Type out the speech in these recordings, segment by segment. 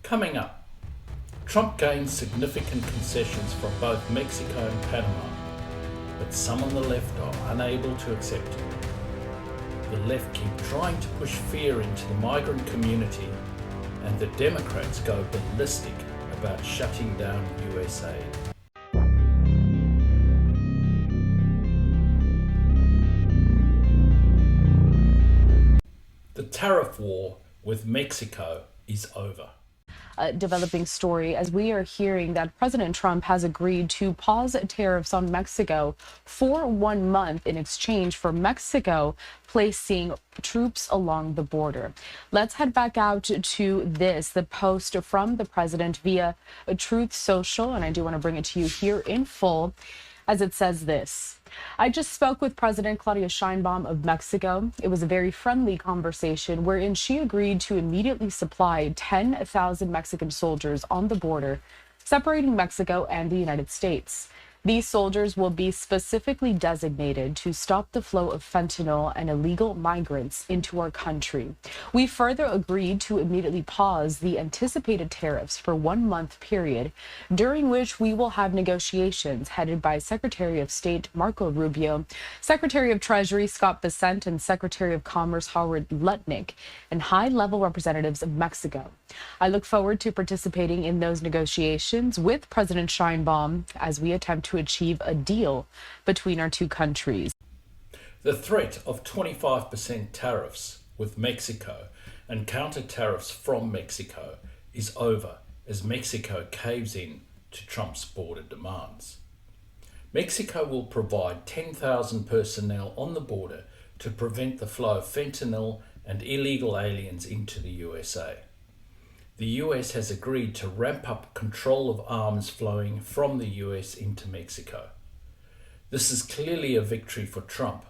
Coming up, Trump gains significant concessions from both Mexico and Panama, but some on the left are unable to accept it. The left keep trying to push fear into the migrant community, and the Democrats go ballistic about shutting down USAID. The tariff war with Mexico is over. Developing story as we are hearing that President Trump has agreed to pause tariffs on Mexico for 1 month in exchange for Mexico placing troops along the border. Let's head back out to the post from the president via Truth Social, and I do want to bring it to you here in full as it says this. I just spoke with President Claudia Sheinbaum of Mexico. It was a very friendly conversation wherein she agreed to immediately supply 10,000 Mexican soldiers on the border, separating Mexico and the United States. These soldiers will be specifically designated to stop the flow of fentanyl and illegal migrants into our country. We further agreed to immediately pause the anticipated tariffs for 1 month period, during which we will have negotiations headed by Secretary of State Marco Rubio, Secretary of Treasury Scott Bessent, and Secretary of Commerce Howard Lutnick, and high-level representatives of Mexico. I look forward to participating in those negotiations with President Sheinbaum as we attempt to achieve a deal between our two countries. The threat of 25% tariffs with Mexico and counter tariffs from Mexico is over as Mexico caves in to Trump's border demands. Mexico will provide 10,000 personnel on the border to prevent the flow of fentanyl and illegal aliens into the USA. The US has agreed to ramp up control of arms flowing from the US into Mexico. This is clearly a victory for Trump,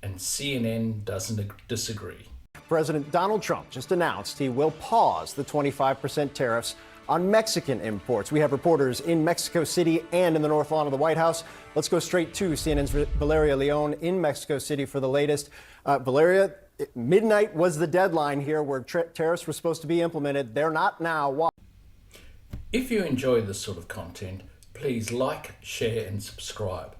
and CNN doesn't disagree. President Donald Trump just announced he will pause the 25% tariffs on Mexican imports. We have reporters in Mexico City and in the North Lawn of the White House. Let's go straight to CNN's Valeria Leon in Mexico City for the latest. Valeria, midnight was the deadline here where tariffs were supposed to be implemented. They're not now. Why? If you enjoy this sort of content, please like, share, and subscribe.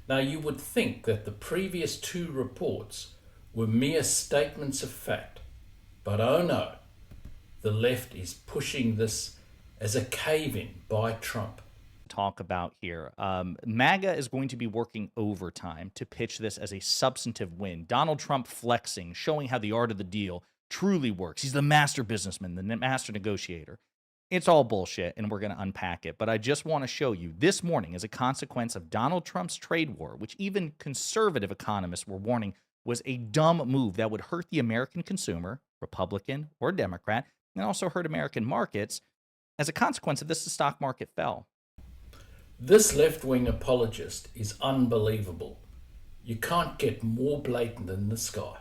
Now, you would think that the previous 2 reports were mere statements of fact, but oh no, the left is pushing this as a cave-in by Trump. Talk about here. MAGA is going to be working overtime to pitch this as a substantive win. Donald Trump flexing, showing how the art of the deal truly works. He's the master businessman, the master negotiator. It's all bullshit, and we're going to unpack it. But I just want to show you this morning, as a consequence of Donald Trump's trade war, which even conservative economists were warning was a dumb move that would hurt the American consumer, Republican or Democrat, and also hurt American markets. As a consequence of this, the stock market fell. This left-wing apologist is unbelievable. You can't get more blatant than this guy.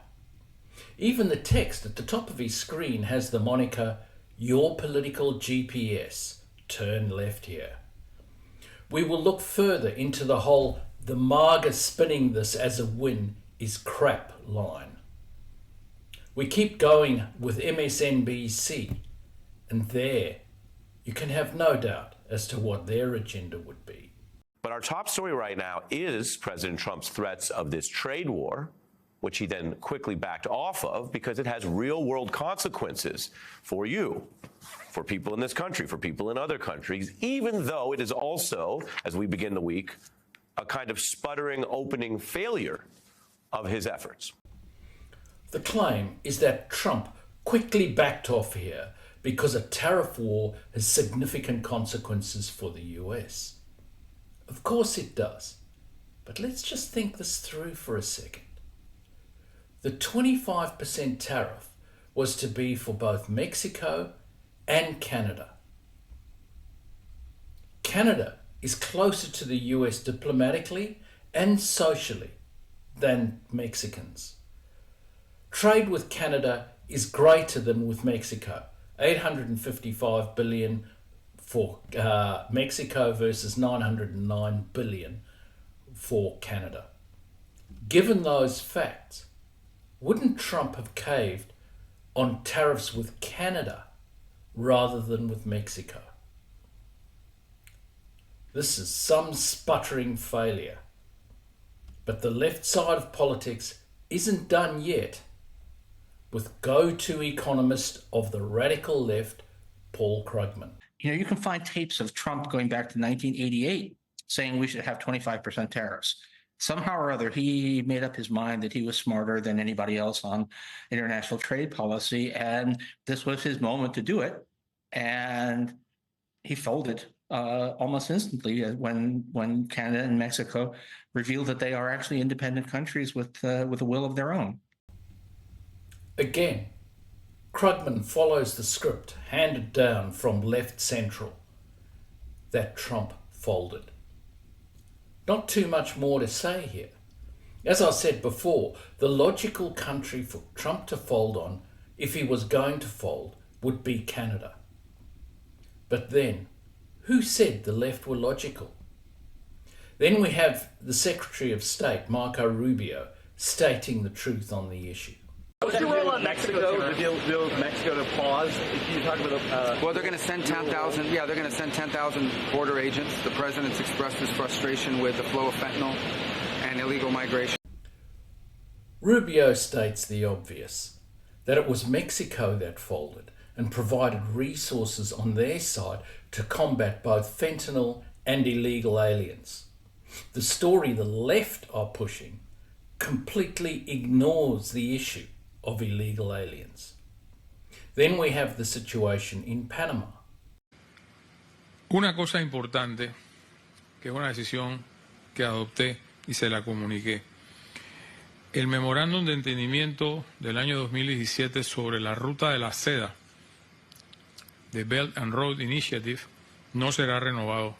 Even the text at the top of his screen has the moniker, "Your political GPS, turn left here." We will look further into the whole "the MAGA spinning this as a win is crap" line. We keep going with MSNBC, and there you can have no doubt as to what their agenda would be. But our top story right now is President Trump's threats of this trade war, which he then quickly backed off of because it has real-world consequences for you, for people in this country, for people in other countries, even though it is also, as we begin the week, a kind of sputtering opening failure of his efforts. The claim is that Trump quickly backed off here because a tariff war has significant consequences for the US. Of course it does, but let's just think this through for a second. The 25% tariff was to be for both Mexico and Canada. Canada is closer to the US diplomatically and socially than Mexicans. Trade with Canada is greater than with Mexico. $855 billion for Mexico versus $909 billion for Canada. Given those facts, wouldn't Trump have caved on tariffs with Canada rather than with Mexico. This is some sputtering failure. But the left side of politics isn't done yet, with go-to economist of the radical left, Paul Krugman. You know, you can find tapes of Trump going back to 1988 saying we should have 25% tariffs. Somehow or other, he made up his mind that he was smarter than anybody else on international trade policy, and this was his moment to do it. And he folded almost instantly when Canada and Mexico revealed that they are actually independent countries with a will of their own. Again, Krugman follows the script handed down from left central that Trump folded. Not too much more to say here. As I said before, the logical country for Trump to fold on, if he was going to fold, would be Canada. But then, who said the left were logical? Then we have the Secretary of State, Marco Rubio, stating the truth on the issue. What's your role on Mexico, the deal with Mexico to pause? You talk about well, they're going to send 10,000. Yeah, they're going to send 10,000 border agents. The president's expressed his frustration with the flow of fentanyl and illegal migration. Rubio states the obvious, that it was Mexico that folded and provided resources on their side to combat both fentanyl and illegal aliens. The story the left are pushing completely ignores the issue of illegal aliens. Then we have the situation in Panama. Una cosa importante, que es una decisión que adopté y se la comuniqué. El memorándum de entendimiento del año 2017 sobre la ruta de la seda, the Belt and Road Initiative, no será renovado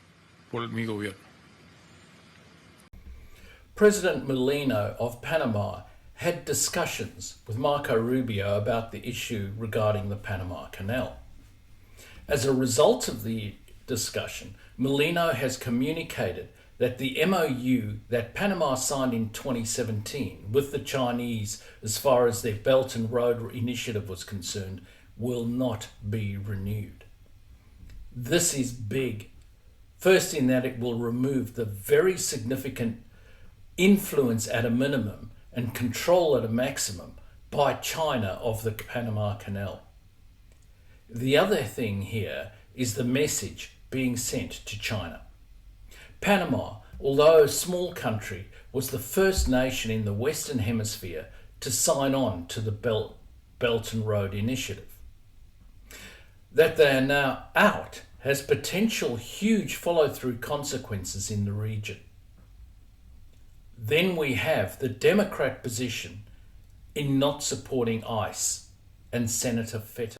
por mi gobierno. President Molino of Panama had discussions with Marco Rubio about the issue regarding the Panama Canal. As a result of the discussion, Molino has communicated that the MOU that Panama signed in 2017 with the Chinese as far as their Belt and Road Initiative was concerned will not be renewed. This is big. First, in that it will remove the very significant influence at a minimum and control at a maximum by China of the Panama Canal. The other thing here is the message being sent to China. Panama, although a small country, was the first nation in the Western Hemisphere to sign on to the Belt and Road Initiative. That they are now out has potential huge follow-through consequences in the region. Then we have the Democrat position in not supporting ICE and Senator Fetterman.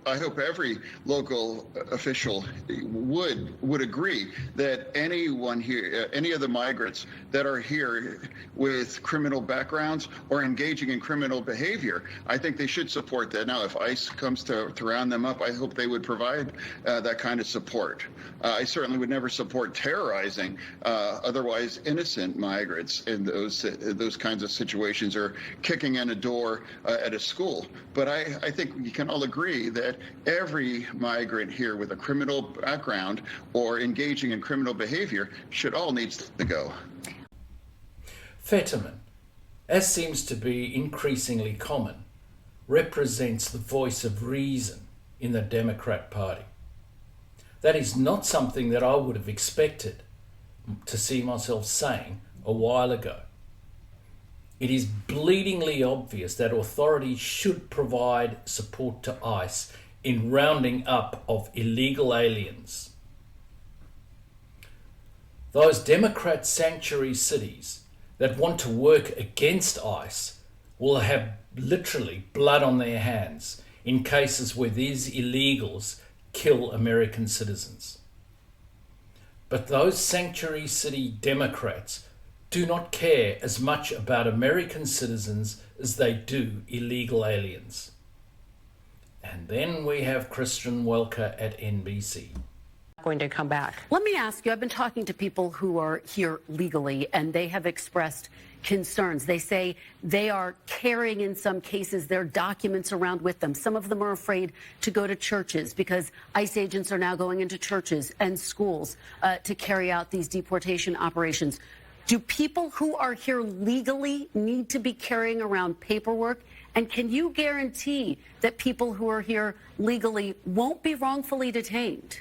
I hope every local official would agree that anyone here, any of the migrants that are here with criminal backgrounds or engaging in criminal behavior, I think they should support that. Now, if ICE comes to round them up, I hope they would provide that kind of support. I certainly would never support terrorizing otherwise innocent migrants in those kinds of situations, or kicking in a door at a school. But I think we can all agree that every migrant here with a criminal background or engaging in criminal behavior should all need to go. Fetterman, as seems to be increasingly common, represents the voice of reason in the Democrat Party. That is not something that I would have expected to see myself saying a while ago. It is bleedingly obvious that authorities should provide support to ICE in rounding up of illegal aliens. Those Democrat sanctuary cities that want to work against ICE will have literally blood on their hands in cases where these illegals kill American citizens. But those sanctuary city Democrats do not care as much about American citizens as they do illegal aliens. And then we have Christian Welker at NBC. Going to come back. Let me ask you, I've been talking to people who are here legally, and they have expressed concerns. They say they are carrying, in some cases, their documents around with them. Some of them are afraid to go to churches because ICE agents are now going into churches and schools to carry out these deportation operations. Do people who are here legally need to be carrying around paperwork? And can you guarantee that people who are here legally won't be wrongfully detained?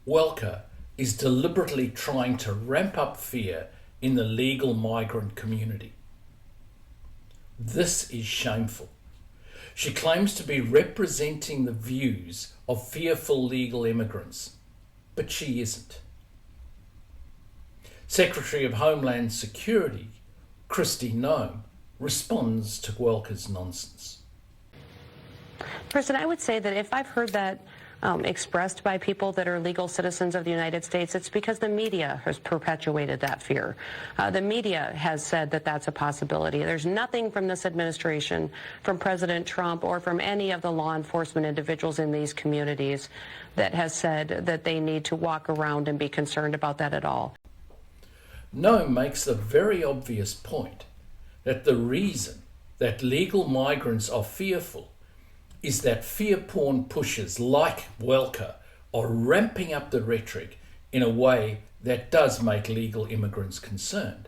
Welker is deliberately trying to ramp up fear in the legal migrant community. This is shameful. She claims to be representing the views of fearful legal immigrants, but she isn't. Secretary of Homeland Security, Kristi Noem, responds to Welker's nonsense. President, I would say that if I've heard that expressed by people that are legal citizens of the United States, it's because the media has perpetuated that fear. The media has said that that's a possibility. There's nothing from this administration, from President Trump, or from any of the law enforcement individuals in these communities that has said that they need to walk around and be concerned about that at all. Noem makes the very obvious point that the reason that legal migrants are fearful is that fear porn pushers like Welker are ramping up the rhetoric in a way that does make legal immigrants concerned.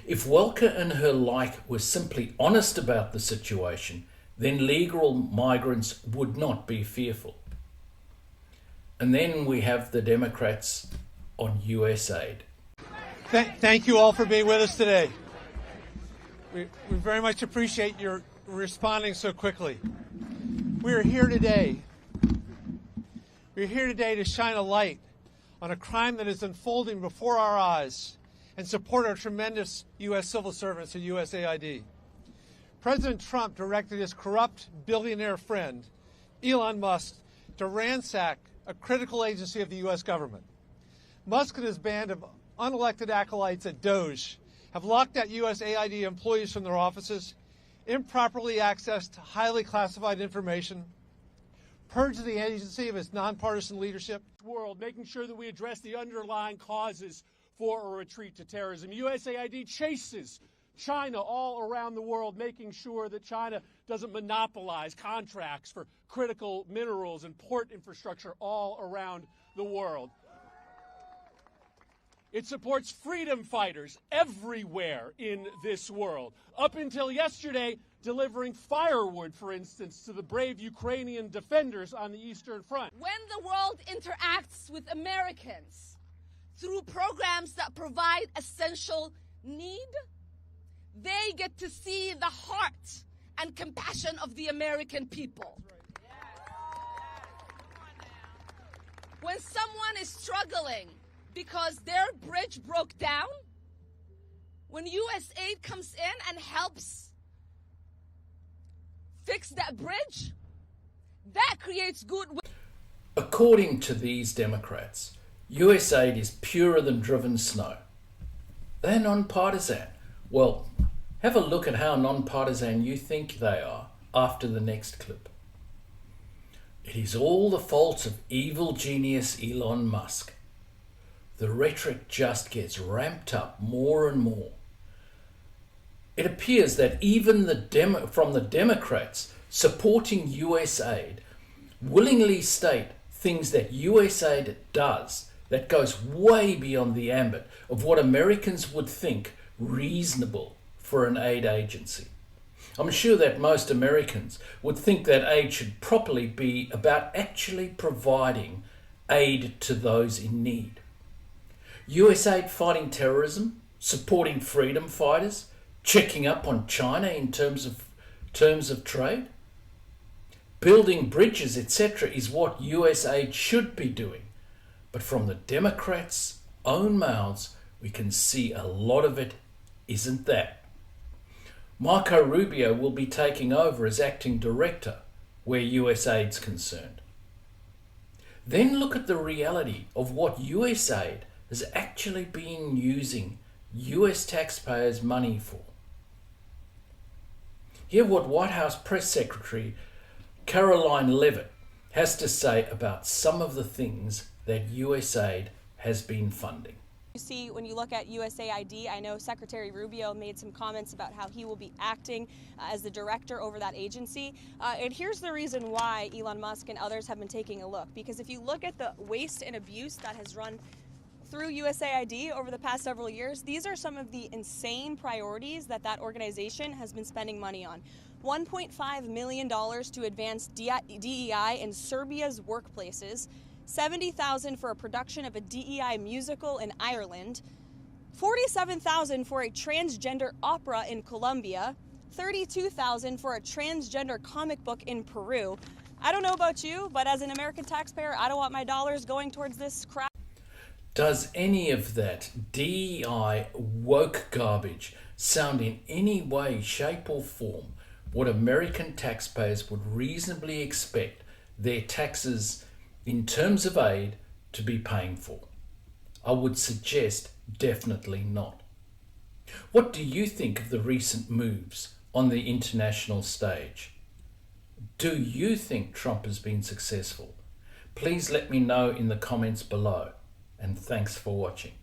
If Welker and her like were simply honest about the situation, then legal migrants would not be fearful. And then we have the Democrats on USAID. Thank you all for being with us today. We very much appreciate your responding so quickly. We are here today. We're here today to shine a light on a crime that is unfolding before our eyes and support our tremendous U.S. civil servants at USAID. President Trump directed his corrupt billionaire friend, Elon Musk, to ransack a critical agency of the U.S. government. Musk and his band of unelected acolytes at DOJ have locked out USAID employees from their offices, improperly accessed highly classified information, purged the agency of its nonpartisan leadership. World, making sure that we address the underlying causes for a retreat to terrorism. USAID chases China all around the world, making sure that China doesn't monopolize contracts for critical minerals and port infrastructure all around the world. It supports freedom fighters everywhere in this world. Up until yesterday, delivering firewood, for instance, to the brave Ukrainian defenders on the Eastern Front. When the world interacts with Americans through programs that provide essential need, they get to see the heart and compassion of the American people. When someone is struggling because their bridge broke down, when USAID comes in and helps fix that bridge, that creates goodwill. According to these Democrats, USAID is purer than driven snow. They're non-partisan. Well, have a look at how non-partisan you think they are after the next clip. It is all the fault of evil genius Elon Musk. The rhetoric just gets ramped up more and more. It appears that even from the Democrats supporting USAID willingly state things that USAID does that goes way beyond the ambit of what Americans would think reasonable for an aid agency. I'm sure that most Americans would think that aid should properly be about actually providing aid to those in need. USAID fighting terrorism, supporting freedom fighters, checking up on China in terms of trade, building bridges, etc. is what USAID should be doing. But from the Democrats' own mouths, we can see a lot of it isn't that. Marco Rubio will be taking over as acting director where USAID's concerned. Then look at the reality of what USAID has actually been using US taxpayers' money for. Hear what White House Press Secretary Caroline Leavitt has to say about some of the things that USAID has been funding. You see, when you look at USAID, I know Secretary Rubio made some comments about how he will be acting as the director over that agency. And here's the reason why Elon Musk and others have been taking a look. Because if you look at the waste and abuse that has run through USAID over the past several years, these are some of the insane priorities that organization has been spending money on. $1.5 million to advance DEI in Serbia's workplaces, $70,000 for a production of a DEI musical in Ireland, $47,000 for a transgender opera in Colombia, $32,000 for a transgender comic book in Peru. I don't know about you, but as an American taxpayer, I don't want my dollars going towards this crap. Does any of that DEI woke garbage sound in any way, shape or form what American taxpayers would reasonably expect their taxes in terms of aid to be paying for? I would suggest definitely not. What do you think of the recent moves on the international stage? Do you think Trump has been successful? Please let me know in the comments below, and thanks for watching.